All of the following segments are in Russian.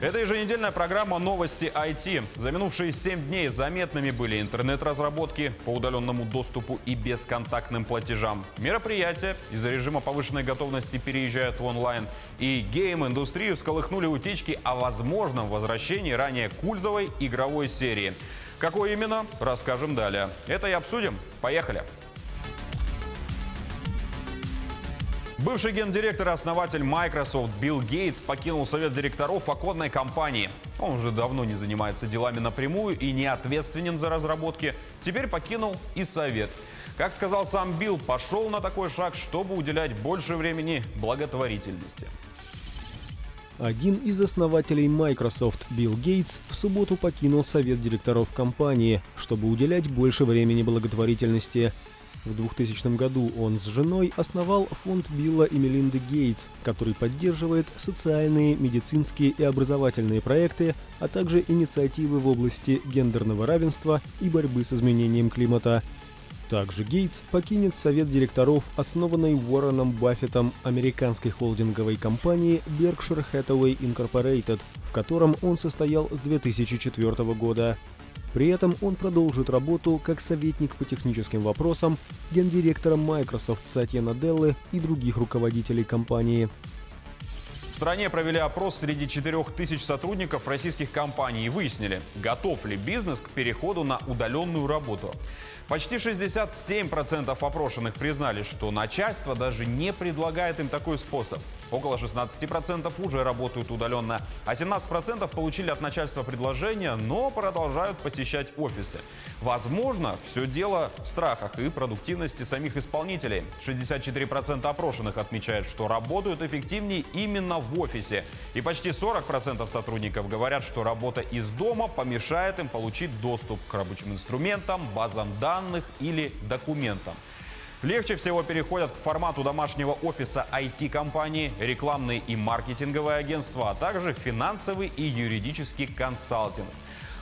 Это еженедельная программа «Новости IT». За минувшие 7 дней заметными были интернет-разработки по удаленному доступу и бесконтактным платежам. Мероприятия из-за режима повышенной готовности переезжают в онлайн. И гейм-индустрию всколыхнули утечки о возможном возвращении ранее культовой игровой серии. Какой именно, расскажем далее. Это и обсудим. Поехали! Бывший гендиректор и основатель Microsoft Билл Гейтс покинул совет директоров оконной компании. Он уже давно не занимается делами напрямую и не ответственен за разработки. Теперь покинул и совет. Как сказал сам Билл, пошел на такой шаг, чтобы уделять больше времени благотворительности. Один из основателей Microsoft, Билл Гейтс, в субботу покинул совет директоров компании, чтобы уделять больше времени благотворительности. В 2000 году он с женой основал фонд Билла и Мелинды Гейтс, который поддерживает социальные, медицинские и образовательные проекты, а также инициативы в области гендерного равенства и борьбы с изменением климата. Также Гейтс покинет совет директоров, основанной Уорреном Баффетом, американской холдинговой компании Berkshire Hathaway Incorporated, в котором он состоял с 2004 года. При этом он продолжит работу как советник по техническим вопросам гендиректора Microsoft Сатья Наделлы и других руководителей компании. В стране провели опрос среди 4000 сотрудников российских компаний и выяснили, готов ли бизнес к переходу на удаленную работу. Почти 67% опрошенных признали, что начальство даже не предлагает им такой способ. Около 16% уже работают удаленно, а 17% получили от начальства предложение, но продолжают посещать офисы. Возможно, все дело в страхах и продуктивности самих исполнителей. 64% опрошенных отмечают, что работают эффективнее именно в офисе. И почти 40% сотрудников говорят, что работа из дома помешает им получить доступ к рабочим инструментам, базам данных или документам. Легче всего переходят к формату домашнего офиса IT-компании, рекламные и маркетинговые агентства, а также финансовый и юридический консалтинг.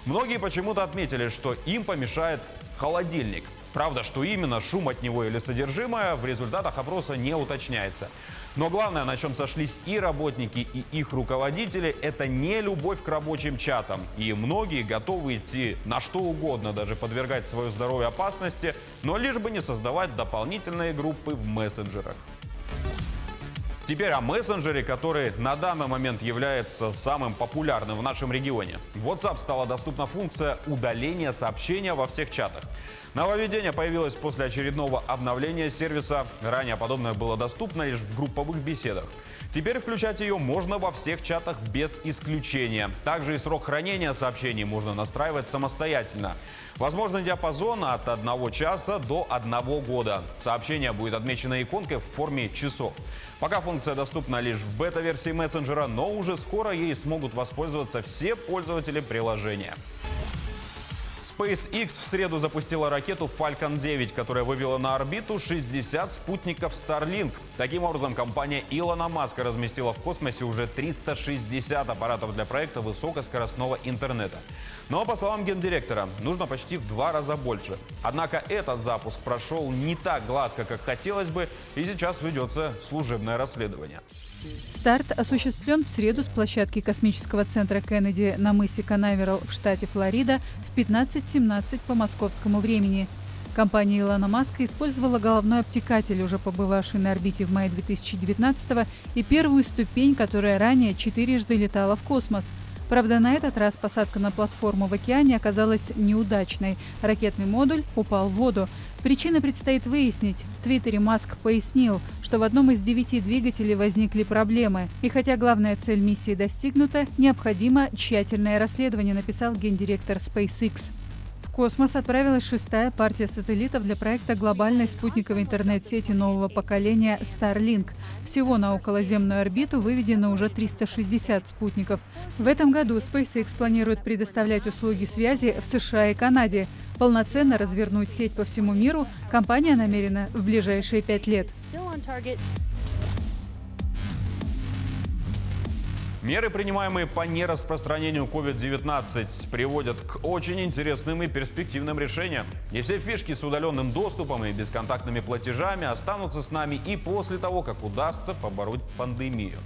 Многие почему-то отметили, что им помешает холодильник. Правда, что именно, шум от него или содержимое, в результатах опроса не уточняется. Но главное, на чем сошлись и работники, и их руководители, это не любовь к рабочим чатам. И многие готовы идти на что угодно, даже подвергать свое здоровье опасности, но лишь бы не создавать дополнительные группы в мессенджерах. Теперь о мессенджере, который на данный момент является самым популярным в нашем регионе. В WhatsApp стала доступна функция удаления сообщения во всех чатах. Нововведение появилось после очередного обновления сервиса. Ранее подобное было доступно лишь в групповых беседах. Теперь включать ее можно во всех чатах без исключения. Также и срок хранения сообщений можно настраивать самостоятельно. Возможный диапазон от 1 часа до 1 года. Сообщение будет отмечено иконкой в форме часов. Пока функция доступна лишь в бета-версии мессенджера, но уже скоро ей смогут воспользоваться все пользователи приложения. SpaceX в среду запустила ракету Falcon 9, которая вывела на орбиту 60 спутников Starlink. Таким образом, компания Илона Маска разместила в космосе уже 360 аппаратов для проекта высокоскоростного интернета. Но, по словам гендиректора, нужно почти в 2 раза больше. Однако этот запуск прошел не так гладко, как хотелось бы, и сейчас ведется служебное расследование. Старт осуществлен в среду с площадки космического центра Кеннеди на мысе Канаверал в штате Флорида в 15:17 по московскому времени. Компания Илона Маска использовала головной обтекатель, уже побывавший на орбите в мае 2019 и первую ступень, которая ранее 4-жды летала в космос. Правда, на этот раз посадка на платформу в океане оказалась неудачной. Ракетный модуль упал в воду. Причины предстоит выяснить. В Твиттере Маск пояснил, что в одном из 9 двигателей возникли проблемы. И хотя главная цель миссии достигнута, необходимо тщательное расследование, написал гендиректор SpaceX. В космос отправилась 6-я партия сателлитов для проекта глобальной спутниковой интернет-сети нового поколения Starlink. Всего на околоземную орбиту выведено уже 360 спутников. В этом году SpaceX планирует предоставлять услуги связи в США и Канаде. Полноценно развернуть сеть по всему миру компания намерена в ближайшие 5 лет. Меры, принимаемые по нераспространению COVID-19, приводят к очень интересным и перспективным решениям. И все фишки с удаленным доступом и бесконтактными платежами останутся с нами и после того, как удастся побороть пандемию.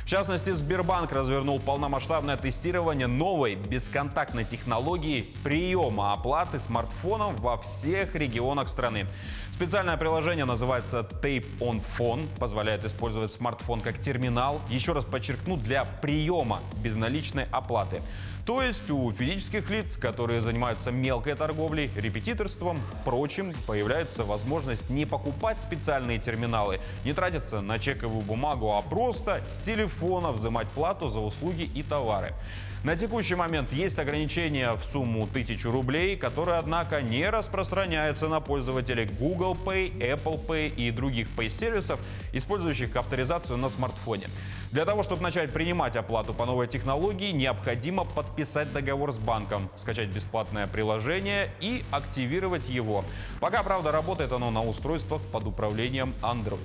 В частности, Сбербанк развернул полномасштабное тестирование новой бесконтактной технологии приема оплаты смартфоном во всех регионах страны. Специальное приложение называется Tap on Phone, позволяет использовать смартфон как терминал, еще раз подчеркну, для приема безналичной оплаты. То есть у физических лиц, которые занимаются мелкой торговлей, репетиторством, прочим, появляется возможность не покупать специальные терминалы, не тратиться на чековую бумагу, а просто с телефона взимать плату за услуги и товары. На текущий момент есть ограничение в сумму 1000 рублей, которое, однако, не распространяется на пользователей Google Pay, Apple Pay и других Pay-сервисов, использующих авторизацию на смартфоне. Для того, чтобы начать принимать оплату по новой технологии, необходимо подписать договор с банком, скачать бесплатное приложение и активировать его. Пока, правда, работает оно на устройствах под управлением Android.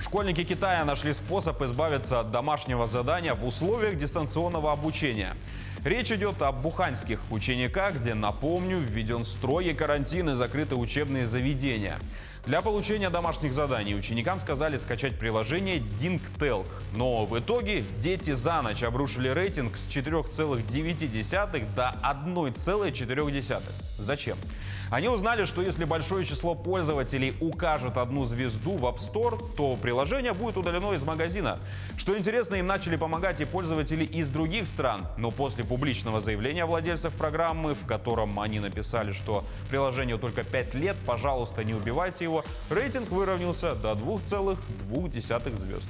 Школьники Китая нашли способ избавиться от домашнего задания в условиях дистанционного обучения. Речь идет об уханьских учениках, где, напомню, введен строгий карантин и закрыты учебные заведения. Для получения домашних заданий ученикам сказали скачать приложение DingTalk. Но в итоге дети за ночь обрушили рейтинг с 4,9 до 1,4. Зачем? Они узнали, что если большое число пользователей укажет одну звезду в App Store, то приложение будет удалено из магазина. Что интересно, им начали помогать и пользователи из других стран. Но после публичного заявления владельцев программы, в котором они написали, что приложению только 5 лет, пожалуйста, не убивайте его, рейтинг выровнялся до 2,2 звезд.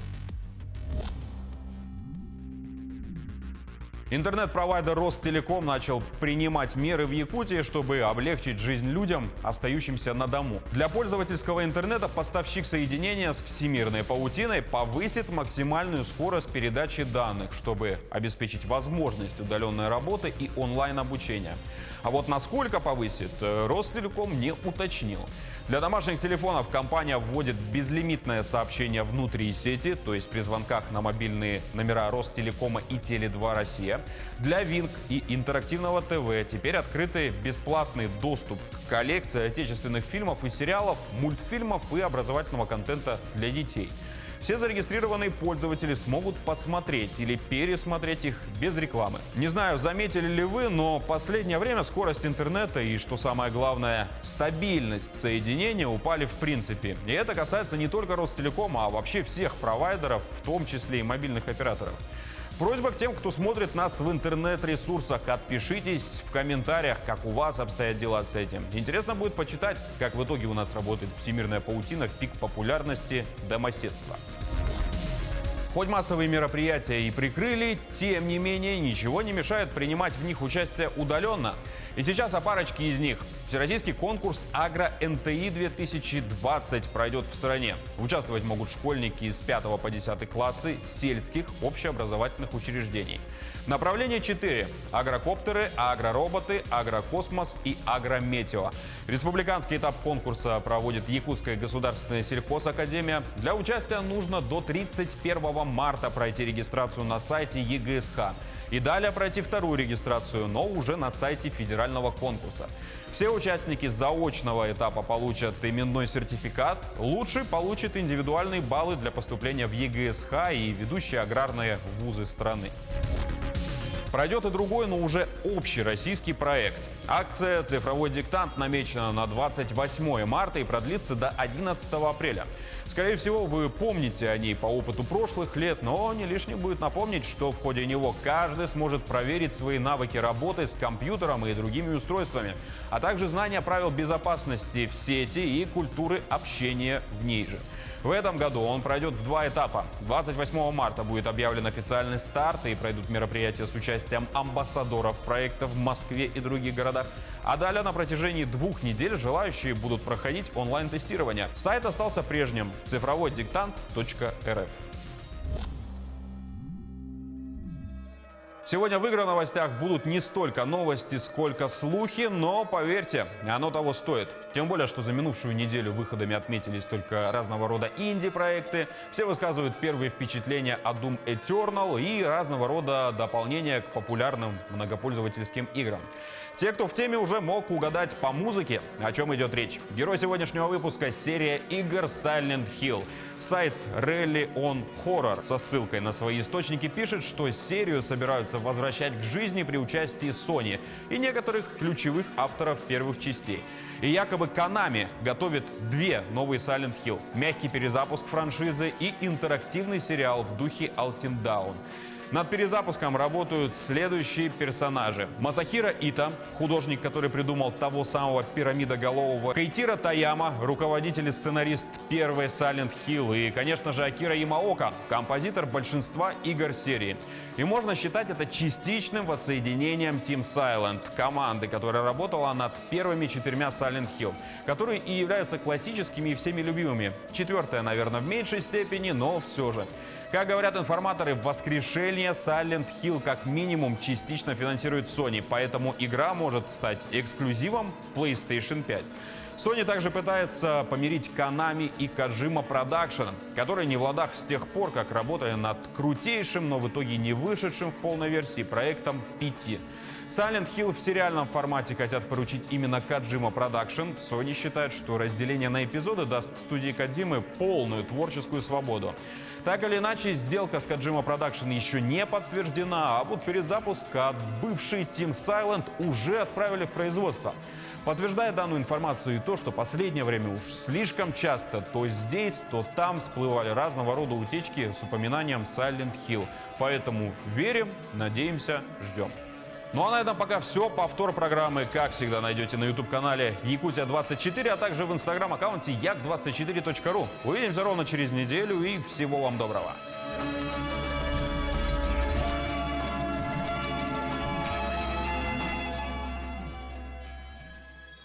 Интернет-провайдер Ростелеком начал принимать меры в Якутии, чтобы облегчить жизнь людям, остающимся на дому. Для пользовательского интернета поставщик соединения с всемирной паутиной повысит максимальную скорость передачи данных, чтобы обеспечить возможность удаленной работы и онлайн-обучения. А вот насколько повысит, Ростелеком не уточнил. Для домашних телефонов компания вводит безлимитное сообщение внутри сети, то есть при звонках на мобильные номера Ростелекома и Теле2 Россия. Для Wing и интерактивного ТВ теперь открытый бесплатный доступ к коллекции отечественных фильмов и сериалов, мультфильмов и образовательного контента для детей. Все зарегистрированные пользователи смогут посмотреть или пересмотреть их без рекламы. Не знаю, заметили ли вы, но в последнее время скорость интернета и, что самое главное, стабильность соединения упали в принципе. И это касается не только Ростелекома, а вообще всех провайдеров, в том числе и мобильных операторов. Просьба к тем, кто смотрит нас в интернет-ресурсах, отпишитесь в комментариях, как у вас обстоят дела с этим. Интересно будет почитать, как в итоге у нас работает всемирная паутина в пик популярности домоседства. Хоть массовые мероприятия и прикрыли, тем не менее ничего не мешает принимать в них участие удаленно. И сейчас о парочке из них. Всероссийский конкурс «Агро-НТИ-2020» пройдет в стране. Участвовать могут школьники из 5 по 10 классы сельских общеобразовательных учреждений. Направление 4 – агрокоптеры, агророботы, агрокосмос и агрометео. Республиканский этап конкурса проводит Якутская государственная сельхозакадемия. Для участия нужно до 31 марта пройти регистрацию на сайте ЕГСХ. И далее пройти вторую регистрацию, но уже на сайте федерального конкурса. Все участники заочного этапа получат именной сертификат, лучший получит индивидуальные баллы для поступления в ЕГСХ и ведущие аграрные вузы страны. Пройдет и другой, но уже общероссийский проект. Акция «Цифровой диктант» намечена на 28 марта и продлится до 11 апреля. Скорее всего, вы помните о ней по опыту прошлых лет, но не лишним будет напомнить, что в ходе него каждый сможет проверить свои навыки работы с компьютером и другими устройствами, а также знания правил безопасности в сети и культуры общения в ней же. В этом году он пройдет в 2 этапа. 28 марта будет объявлен официальный старт и пройдут мероприятия с участием амбассадоров проекта в Москве и других городах. А далее на протяжении 2 недель желающие будут проходить онлайн-тестирование. Сайт остался прежним – цифровойдиктант.рф. Сегодня в «Игроновостях» будут не столько новости, сколько слухи, но, поверьте, оно того стоит. Тем более, что за минувшую неделю выходами отметились только разного рода инди-проекты. Все высказывают первые впечатления о Doom Eternal и разного рода дополнения к популярным многопользовательским играм. Те, кто в теме, уже мог угадать по музыке, о чем идет речь. Герой сегодняшнего выпуска – серия игр Silent Hill. Сайт Rally on Horror со ссылкой на свои источники пишет, что серию собираются возвращать к жизни при участии Sony и некоторых ключевых авторов первых частей. И якобы Konami готовит две новые Silent Hill, мягкий перезапуск франшизы и интерактивный сериал в духе Until Dawn. Над перезапуском работают следующие персонажи. Масахиро Ита, художник, который придумал того самого пирамидоголового. Кейтиро Таяма, руководитель и сценарист первой Silent Hill. И, конечно же, Акира Ямаока, композитор большинства игр серии. И можно считать это частичным воссоединением Team Silent, команды, которая работала над первыми 4 Silent Hill, которые и являются классическими и всеми любимыми. Четвертая, наверное, в меньшей степени, но все же. Как говорят информаторы, воскрешение Silent Hill как минимум частично финансирует Sony, поэтому игра может стать эксклюзивом PlayStation 5. Sony также пытается помирить Konami и Kojima Production, которые не в ладах с тех пор, как работали над крутейшим, но в итоге не вышедшим в полной версии проектом PT. Silent Hill в сериальном формате хотят поручить именно Kojima Production. Sony считает, что разделение на эпизоды даст студии Кодзимы полную творческую свободу. Так или иначе, сделка с Kojima Production еще не подтверждена, а вот перезапуск от бывшей Team Silent уже отправили в производство. Подтверждает данную информацию и то, что последнее время уж слишком часто то здесь, то там всплывали разного рода утечки с упоминанием Silent Hill. Поэтому верим, надеемся, ждем. Ну а на этом пока все. Повтор программы, как всегда, найдете на YouTube-канале Якутия24, а также в Instagram-аккаунте як24.ru. Увидимся ровно через неделю и всего вам доброго.